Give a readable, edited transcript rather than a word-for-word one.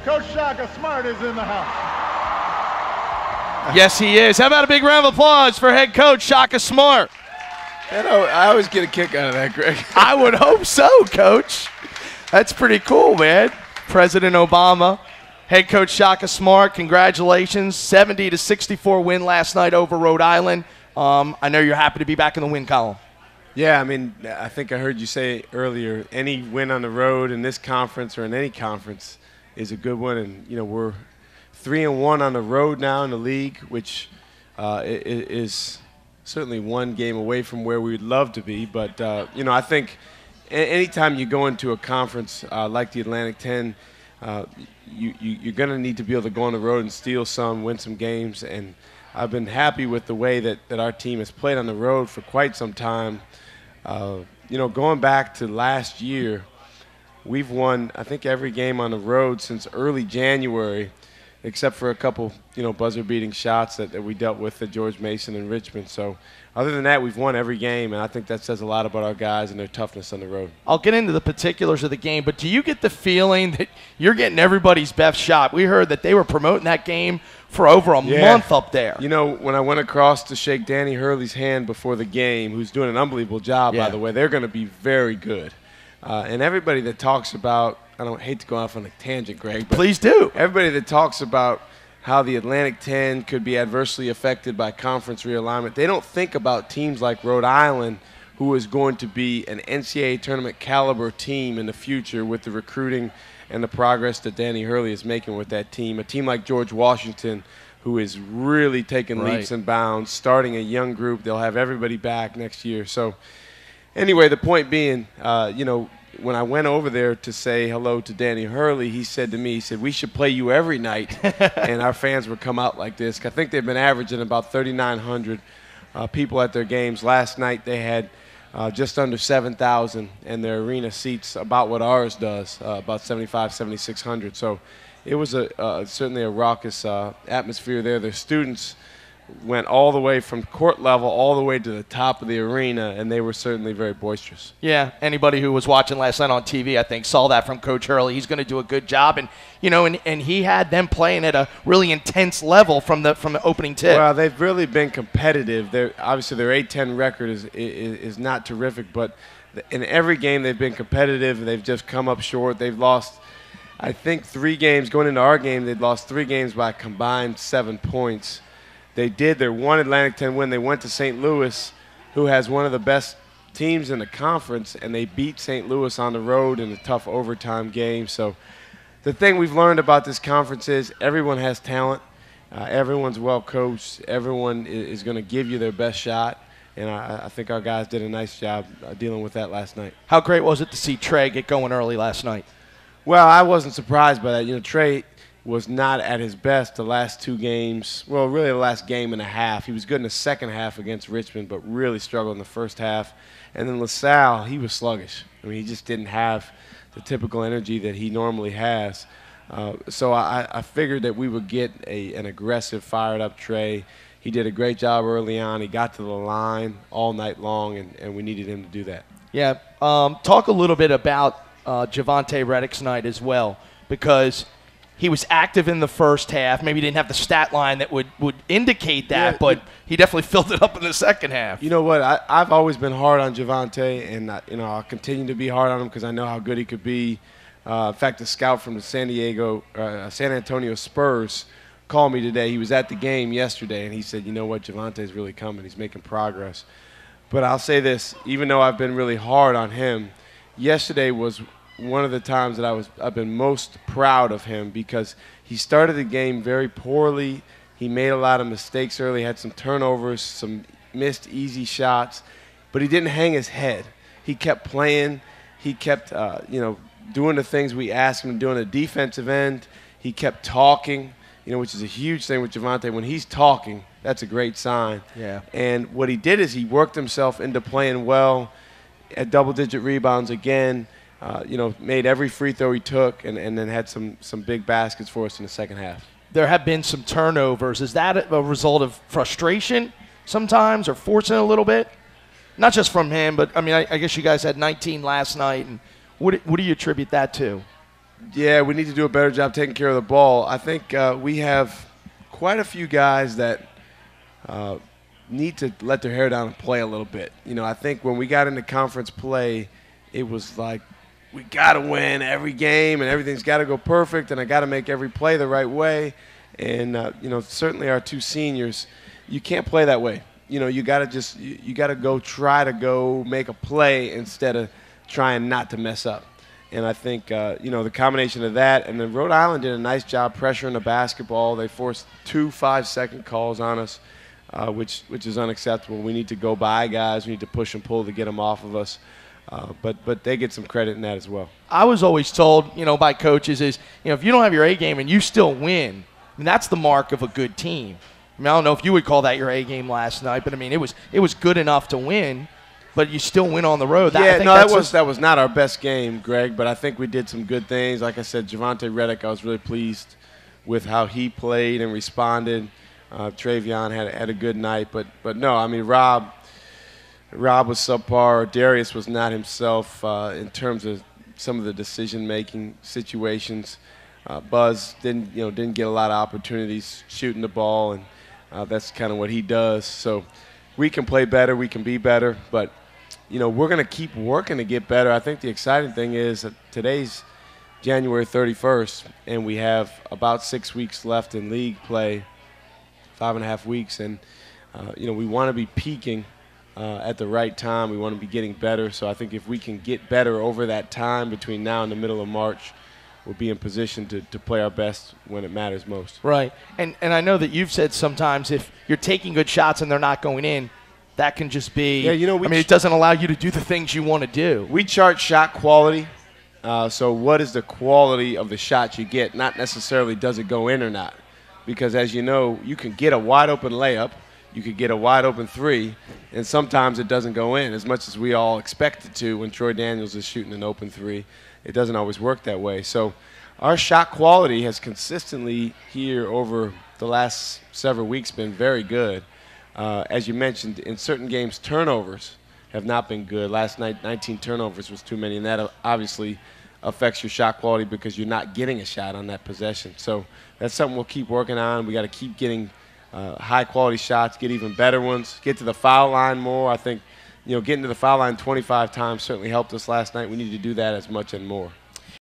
Coach Shaka Smart is in the house. Yes, he is. How about a big round of applause for head coach Shaka Smart? I always get a kick out of that, Greg. I would hope so, Coach. That's pretty cool, man. President Obama, head coach Shaka Smart, congratulations. 70-64 win last night over Rhode Island. I know you're happy to be back in the win column. Yeah, I mean, I think I heard you say earlier, any win on the road in this conference or in any conference is a good one. And, you know, we're 3-1 on the road now in the league, which is certainly one game away from where we would love to be. But, you know, I think anytime you go into a conference like the Atlantic 10, you're going to need to be able to go on the road and steal some, win some games. And I've been happy with the way that our team has played on the road for quite some time. You know, going back to last year, we've won, I think, every game on the road since early January, except for a couple, you know, buzzer-beating shots that we dealt with at George Mason and Richmond. So other than that, we've won every game, and I think that says a lot about our guys and their toughness on the road. I'll get into the particulars of the game, but do you get the feeling that you're getting everybody's best shot? We heard that they were promoting that game for over a month up there. You know, when I went across to shake Danny Hurley's hand before the game, who's doing an unbelievable job, by the way, they're going to be very good. And everybody that talks about, I don't hate to go off on a tangent, Greg, but please do. Everybody that talks about how the Atlantic 10 could be adversely affected by conference realignment, they don't think about teams like Rhode Island, who is going to be an NCAA tournament caliber team in the future with the recruiting and the progress that Danny Hurley is making with that team. A team like George Washington, who is really taking leaps and bounds, starting a young group. They'll have everybody back next year. So anyway, the point being, you know, when I went over there to say hello to Danny Hurley, he said to me, he said, we should play you every night, and our fans would come out like this. I think they've been averaging about 3,900 people at their games. Last night they had just under 7,000, and their arena seats about what ours does, about 7,600. So it was certainly a raucous atmosphere there. The students went all the way from court level all the way to the top of the arena, and they were certainly very boisterous. Yeah, anybody who was watching last night on TV, I think, saw that from Coach Hurley. He's going to do a good job, and you know, and he had them playing at a really intense level from the opening tip. Well, they've really been competitive. Obviously their A-10 record is not terrific, but in every game they've been competitive. They've just come up short. They've lost, I think, 3 games. Going into our game, they'd lost 3 games by a combined 7 points. They did their one Atlantic 10 win. They went to St. Louis, who has one of the best teams in the conference, and they beat St. Louis on the road in a tough overtime game. So the thing we've learned about this conference is everyone has talent. Everyone's well coached. Everyone is going to give you their best shot, and I think our guys did a nice job dealing with that last night. How great was it to see Trey get going early last night? Well, I wasn't surprised by that. You know, Trey was not at his best the last 2 games. Well, really the last game and a half. He was good in the second half against Richmond, but really struggled in the first half. And then LaSalle, he was sluggish. I mean, he just didn't have the typical energy that he normally has. So I figured that we would get an aggressive, fired-up Trey. He did a great job early on. He got to the line all night long, and we needed him to do that. Yeah. Talk a little bit about Javonte Reddick's night as well, because he was active in the first half. Maybe he didn't have the stat line that would indicate that, but he definitely filled it up in the second half. You know what? I've always been hard on Javonte, and you know, I'll continue to be hard on him because I know how good he could be. In fact, a scout from the San Antonio Spurs called me today. He was at the game yesterday, and he said, you know what, Javonte's really coming. He's making progress. But I'll say this, even though I've been really hard on him, yesterday was one of the times that I've been most proud of him because he started the game very poorly. He made a lot of mistakes early, had some turnovers, some missed easy shots, but he didn't hang his head. He kept playing. He kept, you know, doing the things we asked him to do on the defensive end. He kept talking, you know, which is a huge thing with Javonte. When he's talking, that's a great sign. Yeah. And what he did is he worked himself into playing well at double-digit rebounds again. You know, made every free throw he took, and then had some big baskets for us in the second half. There have been some turnovers. Is that a result of frustration sometimes, or forcing a little bit? Not just from him, but I mean, I guess you guys had 19 last night, and what do you attribute that to? Yeah, we need to do a better job taking care of the ball. I think we have quite a few guys that need to let their hair down and play a little bit. You know, I think when we got into conference play, it was like we got to win every game and everything's got to go perfect and I got to make every play the right way. And, certainly our two seniors, you can't play that way. You got to you got to try to go make a play instead of trying not to mess up. And I think, the combination of that, and then Rhode Island did a nice job pressuring the basketball. They forced 2 5-second calls on us, which is unacceptable. We need to go by guys. We need to push and pull to get them off of us. But they get some credit in that as well. I was always told, by coaches is, if you don't have your A game and you still win, that's the mark of a good team. I don't know if you would call that your A game last night, but it was good enough to win. But you still win on the road. That was not our best game, Greg. But I think we did some good things. Like I said, Javante Reddick, I was really pleased with how he played and responded. Travion had a good night. But no, Rob was subpar. Darius was not himself in terms of some of the decision-making situations. Buzz didn't get a lot of opportunities shooting the ball, and that's kind of what he does. So we can play better. We can be better, but we're going to keep working to get better. I think the exciting thing is that today's January 31st, and we have about 6 weeks left in league play, 5.5 weeks, and we want to be peaking at the right time. We want to be getting better. So I think if we can get better over that time between now and the middle of March, we'll be in position to play our best when it matters most. Right. And I know that you've said sometimes if you're taking good shots and they're not going in, that can just be it doesn't allow you to do the things you want to do. We chart shot quality. So what is the quality of the shot you get, not necessarily does it go in or not. Because as you know, you can get a wide-open layup, you could get a wide-open three, and sometimes it doesn't go in as much as we all expect it to when Troy Daniels is shooting an open three. It doesn't always work that way. So our shot quality has consistently here over the last several weeks been very good. As you mentioned, in certain games, turnovers have not been good. Last night, 19 turnovers was too many, and that obviously affects your shot quality because you're not getting a shot on that possession. So that's something we'll keep working on. We got to keep getting high-quality shots, get even better ones, get to the foul line more. I think getting to the foul line 25 times certainly helped us last night. We need to do that as much and more.